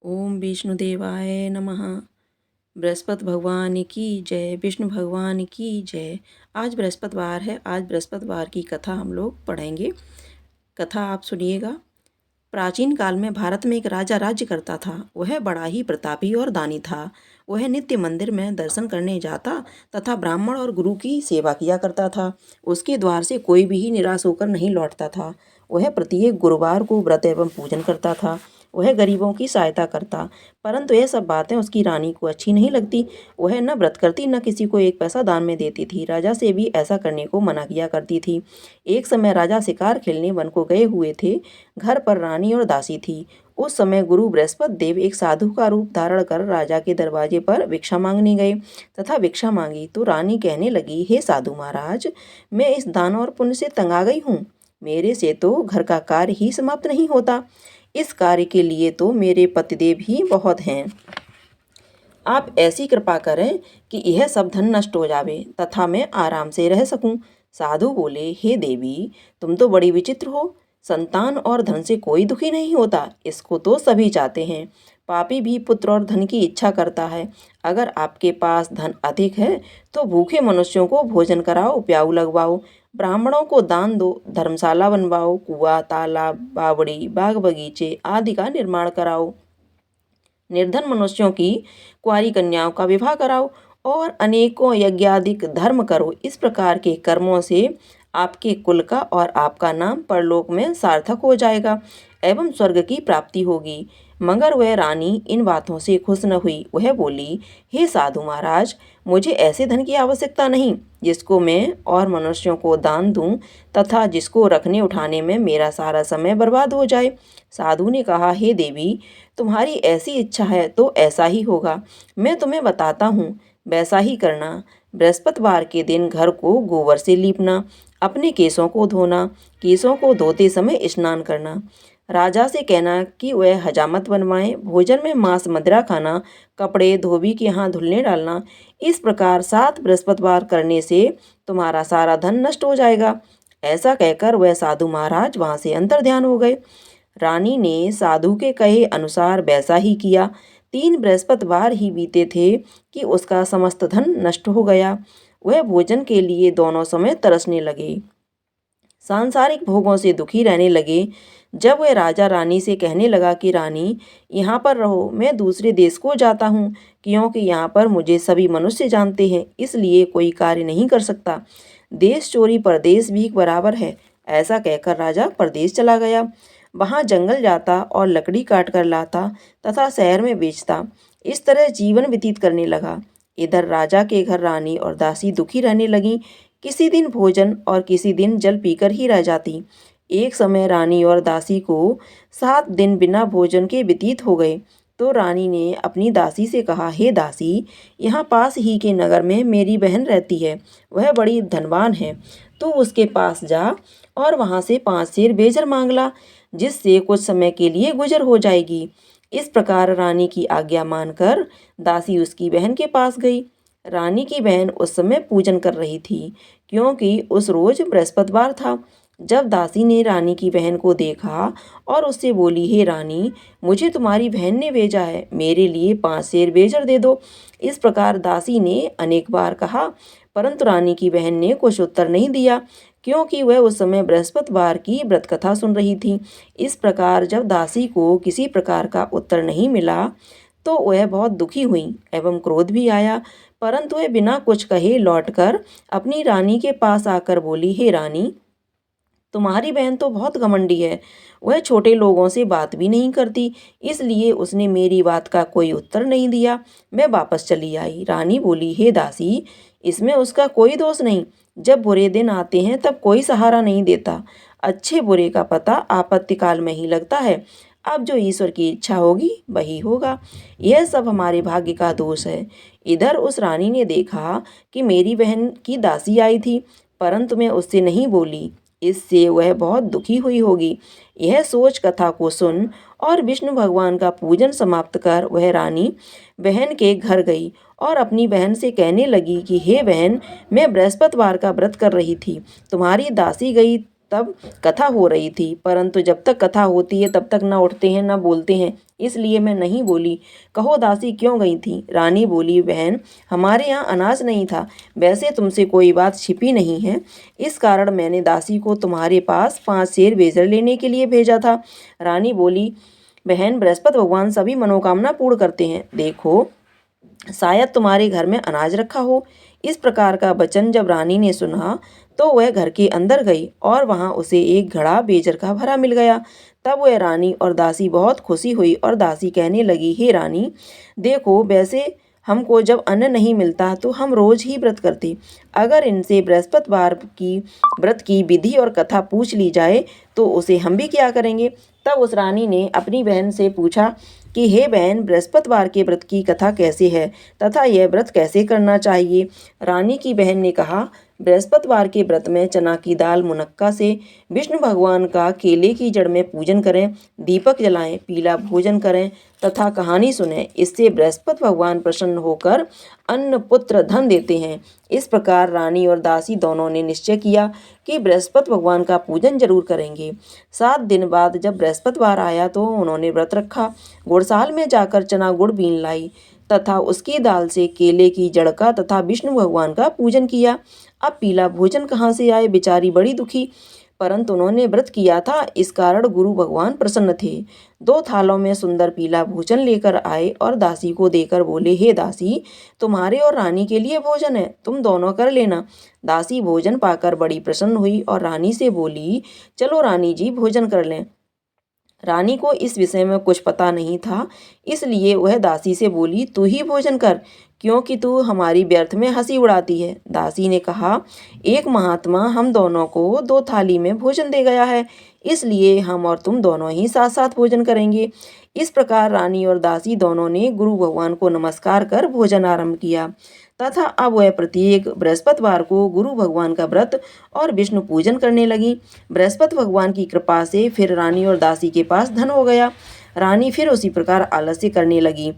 ओम विष्णुदेवाय नमः। बृहस्पति भगवान की जय, विष्णु भगवान की जय। आज बृहस्पतिवार है। आज बृहस्पतिवार की कथा हम लोग पढ़ेंगे। कथा आप सुनिएगा। प्राचीन काल में भारत में एक राजा राज्य करता था। वह बड़ा ही प्रतापी और दानी था। वह नित्य मंदिर में दर्शन करने जाता तथा ब्राह्मण और गुरु की सेवा किया करता था। उसके द्वार से कोई भी निराश होकर नहीं लौटता था। वह प्रत्येक गुरुवार को व्रत एवं पूजन करता था। वह गरीबों की सहायता करता, परंतु यह सब बातें उसकी रानी को अच्छी नहीं लगती। वह न व्रत करती, न किसी को एक पैसा दान में देती थी। राजा से भी ऐसा करने को मना किया करती थी। एक समय राजा शिकार खेलने वन को गए हुए थे। घर पर रानी और दासी थी। उस समय गुरु बृहस्पति देव एक साधु का रूप धारण कर राजा के दरवाजे पर भिक्षा मांगने गए तथा भिक्षा मांगी तो रानी कहने लगी, हे साधु महाराज, मैं इस दान और पुण्य से तंग आ गई हूँ। मेरे से तो घर का कार्य ही समाप्त नहीं होता। इस कार्य के लिए तो मेरे पतिदेव ही बहुत हैं। आप ऐसी कृपा करें कि यह सब धन नष्ट हो जावे तथा मैं आराम से रह सकूं। साधु बोले, हे देवी, तुम तो बड़ी विचित्र हो। संतान और धन से कोई दुखी नहीं होता, इसको तो सभी चाहते हैं। पापी भी पुत्र और धन की इच्छा करता है। अगर आपके पास धन अधिक है तो भूखे मनुष्यों को भोजन कराओ, प्याऊ लगवाओ, ब्राह्मणों को दान दो, धर्मशाला बनवाओ, कुआं, तालाब, बावड़ी, बाग बगीचे आदि का निर्माण कराओ, निर्धन मनुष्यों की कुंवारी कन्याओं का विवाह कराओ और अनेकों यज्ञादिक धर्म करो। इस प्रकार के कर्मों से आपके कुल का और आपका नाम परलोक में सार्थक हो जाएगा एवं स्वर्ग की प्राप्ति होगी। मगर वह रानी इन बातों से खुश न हुई। वह बोली, हे साधु महाराज, मुझे ऐसे धन की आवश्यकता नहीं जिसको मैं और मनुष्यों को दान दूं तथा जिसको रखने उठाने में मेरा सारा समय बर्बाद हो जाए। साधु ने कहा, हे देवी, तुम्हारी ऐसी इच्छा है तो ऐसा ही होगा। मैं तुम्हें बताता हूँ, वैसा ही करना। बृहस्पतिवार के दिन घर को गोबर से लीपना, अपने केसों को धोना, केसों को धोते समय स्नान करना। राजा से कहना कि वह हजामत बनवाएं, भोजन में मांस मदिरा खाना, कपड़े धोबी के यहाँ धुलने डालना। इस प्रकार 7 बृहस्पतिवार करने से तुम्हारा सारा धन नष्ट हो जाएगा। ऐसा कहकर वह साधु महाराज वहाँ से अंतर्ध्यान हो गए। रानी ने साधु के कहे अनुसार वैसा ही किया। 3 बृहस्पतिवार ही बीते थे कि उसका समस्त धन नष्ट हो गया। वह भोजन के लिए दोनों समय तरसने लगे, सांसारिक भोगों से दुखी रहने लगे। जब वह राजा रानी से कहने लगा कि रानी, यहाँ पर रहो, मैं दूसरे देश को जाता हूँ, क्योंकि यहाँ पर मुझे सभी मनुष्य जानते हैं, इसलिए कोई कार्य नहीं कर सकता। देश चोरी परदेश भी बराबर है। ऐसा कहकर राजा परदेश चला गया। वहाँ जंगल जाता और लकड़ी काट कर लाता तथा शहर में बेचता। इस तरह जीवन व्यतीत करने लगा। इधर राजा के घर रानी और दासी दुखी रहने लगीं। किसी दिन भोजन और किसी दिन जल पीकर ही रह जाती। एक समय रानी और दासी को 7 दिन बिना भोजन के व्यतीत हो गए। तो रानी ने अपनी दासी से कहा, हे दासी, यहाँ पास ही के नगर में मेरी बहन रहती है। वह बड़ी धनवान है। तू उसके पास जा और वहाँ से 5 सेर बेजर मांग ला, जिससे कुछ समय के लिए गुजर हो जाएगी। इस प्रकार रानी की आज्ञा मानकर दासी उसकी बहन के पास गई। रानी की बहन उस समय पूजन कर रही थी, क्योंकि उस रोज बृहस्पतिवार था। जब दासी ने रानी की बहन को देखा और उससे बोली, हे रानी, मुझे तुम्हारी बहन ने भेजा है, मेरे लिए 5 सेर बेजर दे दो। इस प्रकार दासी ने अनेक बार कहा, परंतु रानी की बहन ने कुछ उत्तर नहीं दिया, क्योंकि वह उस समय बृहस्पतिवार की व्रत कथा सुन रही थी। इस प्रकार जब दासी को किसी प्रकार का उत्तर नहीं मिला तो वह बहुत दुखी हुई एवं क्रोध भी आया, परंतु वह बिना कुछ कहे लौटकर अपनी रानी के पास आकर बोली, हे रानी, तुम्हारी बहन तो बहुत घमंडी है। वह छोटे लोगों से बात भी नहीं करती, इसलिए उसने मेरी बात का कोई उत्तर नहीं दिया। मैं वापस चली आई। रानी बोली, हे दासी, इसमें उसका कोई दोष नहीं। जब बुरे दिन आते हैं तब कोई सहारा नहीं देता। अच्छे बुरे का पता आपत्ति काल में ही लगता है। अब जो ईश्वर की इच्छा होगी वही होगा। यह सब हमारे भाग्य का दोष है। इधर उस रानी ने देखा कि मेरी बहन की दासी आई थी, परंतु मैं उससे नहीं बोली, इससे वह बहुत दुखी हुई होगी। यह सोच कथा को सुन और विष्णु भगवान का पूजन समाप्त कर वह रानी बहन के घर गई और अपनी बहन से कहने लगी कि हे बहन, मैं बृहस्पतिवार का व्रत कर रही थी, तुम्हारी दासी गई तब कथा हो रही थी, परंतु जब तक कथा होती है तब तक न उठते हैं न बोलते हैं, इसलिए मैं नहीं बोली। कहो दासी क्यों गई थी? रानी बोली, बहन हमारे यहाँ अनाज नहीं था। वैसे तुमसे कोई बात छिपी नहीं है, इस कारण मैंने दासी को तुम्हारे पास 5 सेर बेजर लेने के लिए भेजा था। रानी बोली, बहन बृहस्पति भगवान सभी मनोकामना पूर्ण करते हैं। देखो शायद तुम्हारे घर में अनाज रखा हो। इस प्रकार का वचन जब रानी ने सुना तो वह घर के अंदर गई और वहां उसे एक घड़ा बेजर का भरा मिल गया। तब वह रानी और दासी बहुत खुशी हुई और दासी कहने लगी, हे रानी देखो, वैसे हमको जब अन्न नहीं मिलता तो हम रोज ही व्रत करते। अगर इनसे बृहस्पतिवार की व्रत की विधि और कथा पूछ ली जाए तो उसे हम भी क्या करेंगे। तब उस रानी ने अपनी बहन से पूछा कि हे बहन, बृहस्पतिवार के व्रत की कथा कैसे है तथा यह व्रत कैसे करना चाहिए। रानी की बहन ने कहा, बृहस्पतिवार के व्रत में चना की दाल मुनक्का से विष्णु भगवान का केले की जड़ में पूजन करें, दीपक जलाएं, पीला भोजन करें तथा कहानी सुने। इससे बृहस्पति भगवान प्रसन्न होकर अन्न पुत्र धन देते हैं। इस प्रकार रानी और दासी दोनों ने निश्चय किया कि बृहस्पति भगवान का पूजन जरूर करेंगे। 7 दिन बाद जब बृहस्पतिवार आया तो उन्होंने व्रत रखा। गुड़साल में जाकर चना गुड़ बीन लाई तथा उसकी दाल से केले की जड़ का तथा विष्णु भगवान का पूजन किया। अब पीला भोजन कहाँ से आए, बेचारी बड़ी दुखी, परंतु उन्होंने व्रत किया था, इस कारण गुरु भगवान प्रसन्न थे। 2 थालों में सुंदर पीला भोजन लेकर आए और दासी को देकर बोले, हे दासी तुम्हारे और रानी के लिए भोजन है, तुम दोनों कर लेना। दासी भोजन पाकर बड़ी प्रसन्न हुई और रानी से बोली, चलो रानी जी भोजन कर लें। रानी को इस विषय में कुछ पता नहीं था, इसलिए वह दासी से बोली, तू ही भोजन कर, क्योंकि तू हमारी व्यर्थ में हंसी उड़ाती है। दासी ने कहा, एक महात्मा हम दोनों को 2 थाली में भोजन दे गया है, इसलिए हम और तुम दोनों ही साथ साथ भोजन करेंगे। इस प्रकार रानी और दासी दोनों ने गुरु भगवान को नमस्कार कर भोजन आरंभ किया तथा अब वह प्रत्येक बृहस्पतिवार को गुरु भगवान का व्रत और विष्णु पूजन करने लगी। बृहस्पति भगवान की कृपा से फिर रानी और दासी के पास धन हो गया। रानी फिर उसी प्रकार आलस्य करने लगी।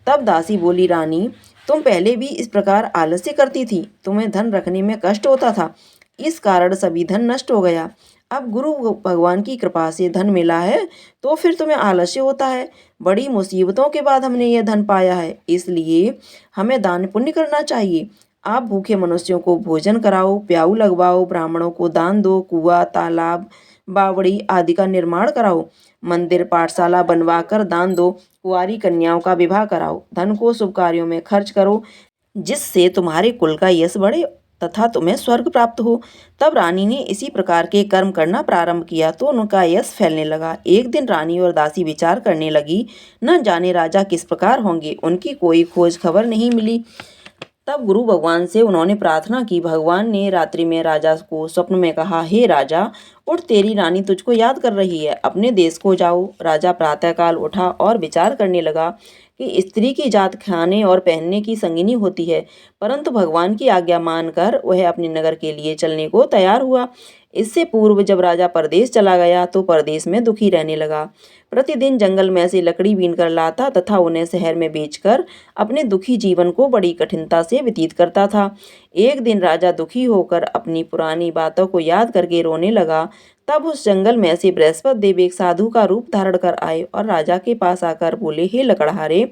तब दासी बोली, रानी तुम पहले भी इस प्रकार आलस्य करती थी, तुम्हें धन रखने में कष्ट होता था, इस कारण सभी धन नष्ट हो गया। अब गुरु भगवान की कृपा से धन मिला है तो फिर तुम्हें आलस्य होता है। बड़ी मुसीबतों के बाद हमने यह धन पाया है, इसलिए हमें दान पुण्य करना चाहिए। आप भूखे मनुष्यों को भोजन कराओ, प्याऊ लगवाओ, ब्राह्मणों को दान दो, कुआं तालाब बावड़ी आदि का निर्माण कराओ, मंदिर पाठशाला बनवाकर दान दो, कुंवारी कन्याओं का विवाह कराओ, धन को शुभ कार्यों में खर्च करो, जिससे तुम्हारे कुल का यश बढ़े तथा तुम्हें स्वर्ग प्राप्त हो। तब रानी ने इसी प्रकार के कर्म करना प्रारंभ किया तो उनका यश फैलने लगा। एक दिन रानी और दासी विचार करने लगी, न जाने राजा किस प्रकार होंगे, उनकी कोई खोज खबर नहीं मिली। तब गुरु भगवान से उन्होंने प्रार्थना की। भगवान ने रात्रि में राजा को स्वप्न में कहा, हे राजा उठ, तेरी रानी तुझको याद कर रही है, अपने देश को जाओ। राजा प्रातःकाल उठा और विचार करने लगा कि स्त्री की जात खाने और पहनने की संगिनी होती है, परंतु भगवान की आज्ञा मानकर वह अपने नगर के लिए चलने को तैयार हुआ। इससे पूर्व जब राजा परदेश चला गया तो परदेश में दुखी रहने लगा। प्रतिदिन जंगल में से लकड़ी बीन कर लाता तथा उन्हें शहर में बेचकर अपने दुखी जीवन को बड़ी कठिनता से व्यतीत करता था। एक दिन राजा दुखी होकर अपनी पुरानी बातों को याद करके रोने लगा। तब उस जंगल में से बृहस्पति देव एक साधु का रूप धारण कर आए और राजा के पास आकर बोले, हे लकड़हारे,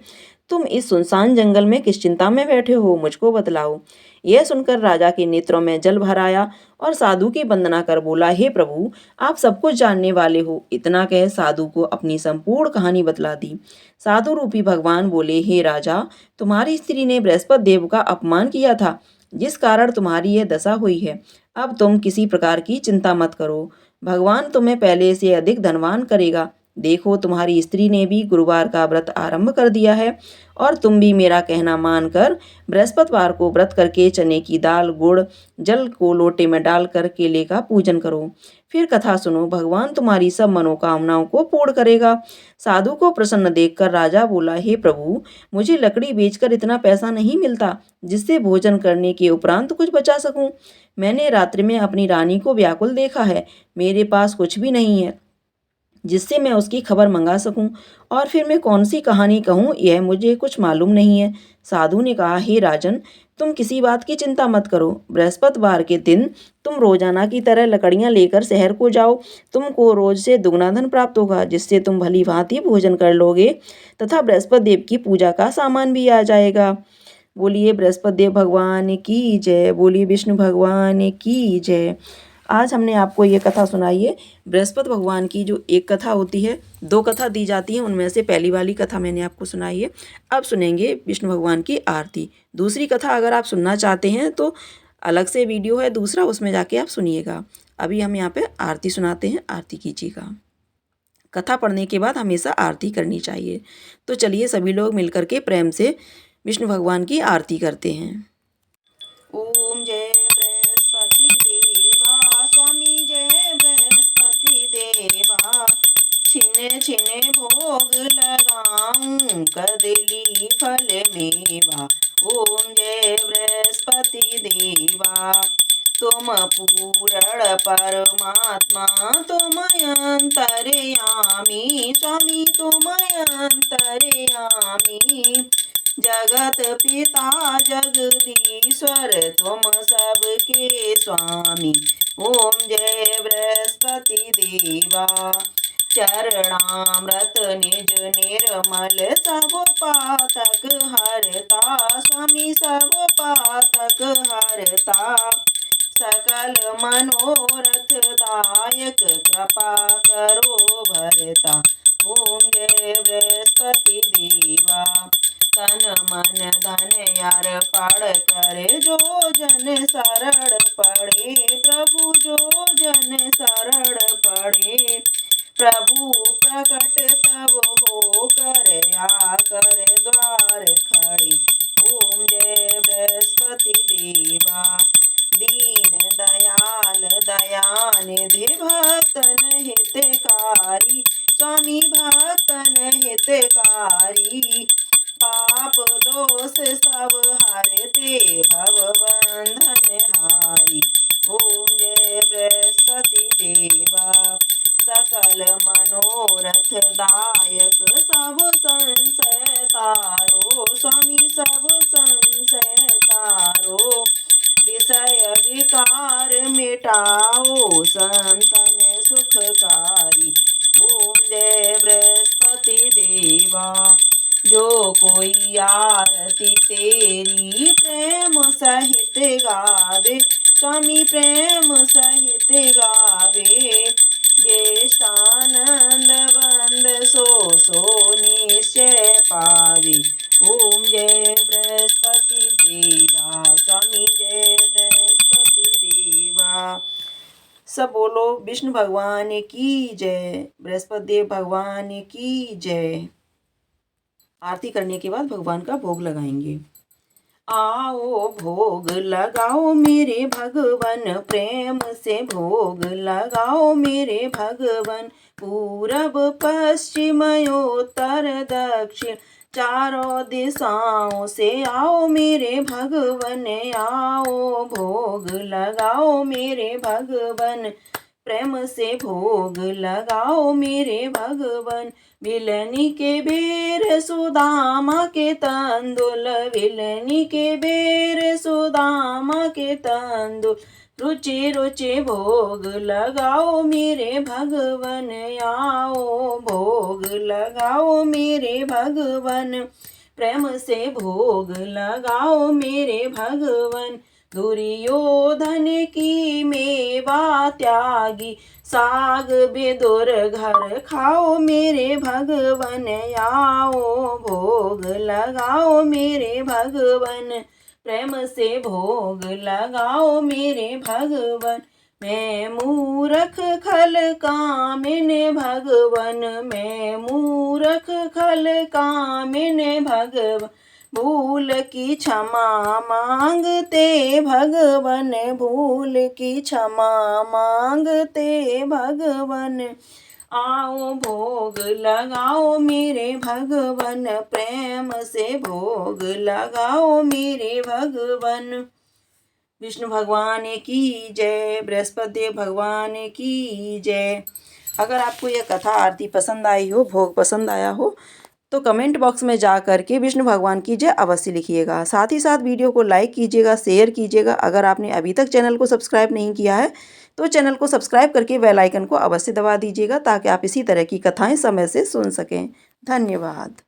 तुम इस सुनसान जंगल में किस चिंता में बैठे हो, मुझको बतलाओ। यह सुनकर राजा के नेत्रों में जल भर आया और साधु की वंदना कर बोला, हे प्रभु, आप सब कुछ जानने वाले हो। इतना कह साधु को अपनी संपूर्ण कहानी बतला दी। साधु रूपी भगवान बोले, हे राजा, तुम्हारी स्त्री ने बृहस्पति देव का अपमान किया था, जिस कारण तुम्हारी यह दशा हुई है। अब तुम किसी प्रकार की चिंता मत करो, भगवान तुम्हें पहले से अधिक धनवान करेगा। देखो, तुम्हारी स्त्री ने भी गुरुवार का व्रत आरंभ कर दिया है और तुम भी मेरा कहना मानकर बृहस्पतिवार को व्रत करके चने की दाल गुड़ जल को लोटे में डालकर केले का पूजन करो। फिर कथा सुनो, भगवान तुम्हारी सब मनोकामनाओं को पूर्ण करेगा। साधु को प्रसन्न देखकर राजा बोला, हे प्रभु, मुझे लकड़ी बेचकर इतना पैसा नहीं मिलता जिससे भोजन करने के उपरांत कुछ बचा सकूं। मैंने रात्रि में अपनी रानी को व्याकुल देखा है, मेरे पास कुछ भी नहीं है। जिससे मैं उसकी खबर मंगा सकूं, और फिर मैं कौन सी कहानी कहूं यह मुझे कुछ मालूम नहीं है। साधु ने कहा, हे राजन, तुम किसी बात की चिंता मत करो। बृहस्पतिवार के दिन तुम रोजाना की तरह लकड़ियां लेकर शहर को जाओ। तुमको रोज से दुगना धन प्राप्त होगा, जिससे तुम भली भांति भोजन कर लोगे तथा बृहस्पति देव की पूजा का सामान भी आ जाएगा। बोलिए बृहस्पति देव भगवान की जय, बोलिए विष्णु भगवान की जय। आज हमने आपको ये कथा सुनाई है। बृहस्पति भगवान की जो एक कथा होती है, दो कथा दी जाती है, उनमें से पहली वाली कथा मैंने आपको सुनाई है। अब सुनेंगे विष्णु भगवान की आरती। दूसरी कथा अगर आप सुनना चाहते हैं तो अलग से वीडियो है दूसरा, उसमें जाके आप सुनिएगा। अभी हम यहाँ पे आरती सुनाते हैं, आरती कीजिएगा। कथा पढ़ने के बाद हमेशा आरती करनी चाहिए। तो चलिए सभी लोग मिलकर के प्रेम से विष्णु भगवान की आरती करते हैं। ओम जय बृहस्पति देवा स्वामी, जय बृहस्पति देवा। छिन छिन भोग लगाऊं कदली फल मेवा। ओम जय बृहस्पति देवा। तुम पूर्ण परमात्मा, तुम अंतर्यामी स्वामी, तुम अंतर्यामी। जगत पिता जगदीश्वर, तुम सबके स्वामी। ओम जय बृहस्पति देवा। चरणामृत निज निर्मल, सब पातक हरता स्वामी, सब पातक हरता। सकल मनोरथ दायक, कृपा करो भरता। ओम जय बृहस्पति देवा। तन मन धन यार पढ़ कर, जो जन शरण पढ़े प्रभु, जो जन शरण पढ़े। प्रभु प्रकट तब हो कर, आकर द्वार खड़े। ओम जय बृहस्पति देवा। दीन दयाल दयानिधि, भक्तन हितकारी स्वामी, भक्तन हितकारी। पाप दोष सब हरते, भव बंधन हारी। ओम जय बृहस्पति देवा। सकल मनोरथ दायक, सब संशय तारो स्वामी, सब संशय तारो। विषय विकार मिटाओ, संतन सुखकारी। ओम जय बृहस्पति देवा। जो कोई आरती तेरी, प्रेम सहित गावे स्वामी, प्रेम सहित गावे। ज्येष्ठानंद वंद सो निश्चय पावे। ओम जय बृहस्पति देवा स्वामी, जय बृहस्पति देवा। सब बोलो विष्णु भगवान की जय, बृहस्पति देव भगवान की जय। आरती करने के बाद भगवान का भोग लगाएंगे। आओ भोग लगाओ मेरे भगवन, प्रेम से भोग लगाओ मेरे भगवन। पूरब पश्चिम उत्तर दक्षिण, चारों दिशाओं से आओ मेरे भगवन। आओ भोग लगाओ मेरे भगवन, प्रेम से भोग लगाओ मेरे भगवन। विलनी के बेर सुदामा के तंदुल, विलनी के बेर सुदामा के तंदुल। रुचि रुचि भोग लगाओ मेरे भगवन। आओ भोग लगाओ मेरे भगवन, प्रेम से भोग लगाओ मेरे भगवन। दुर्योधन की मेवा त्यागी, साग बेदुर घर खाओ मेरे भगवन। आओ भोग लगाओ मेरे भगवन, प्रेम से भोग लगाओ मेरे भगवन। मैं मूरख खल कामिन भगवन, मैं मूरख खल कामिन भगवन। भूल की क्षमा मांगते भगवन, भूल की क्षमा मांगते भगवन। आओ भोग लगाओ मेरे भगवन, प्रेम से भोग लगाओ मेरे भगवन। विष्णु भगवान की जय, बृहस्पति देव भगवान की जय। अगर आपको यह कथा आरती पसंद आई हो, भोग पसंद आया हो, तो कमेंट बॉक्स में जा कर के विष्णु भगवान की जय अवश्य लिखिएगा। साथ ही साथ वीडियो को लाइक कीजिएगा, शेयर कीजिएगा। अगर आपने अभी तक चैनल को सब्सक्राइब नहीं किया है तो चैनल को सब्सक्राइब करके बेल आइकन को अवश्य दबा दीजिएगा ताकि आप इसी तरह की कथाएं समय से सुन सकें। धन्यवाद।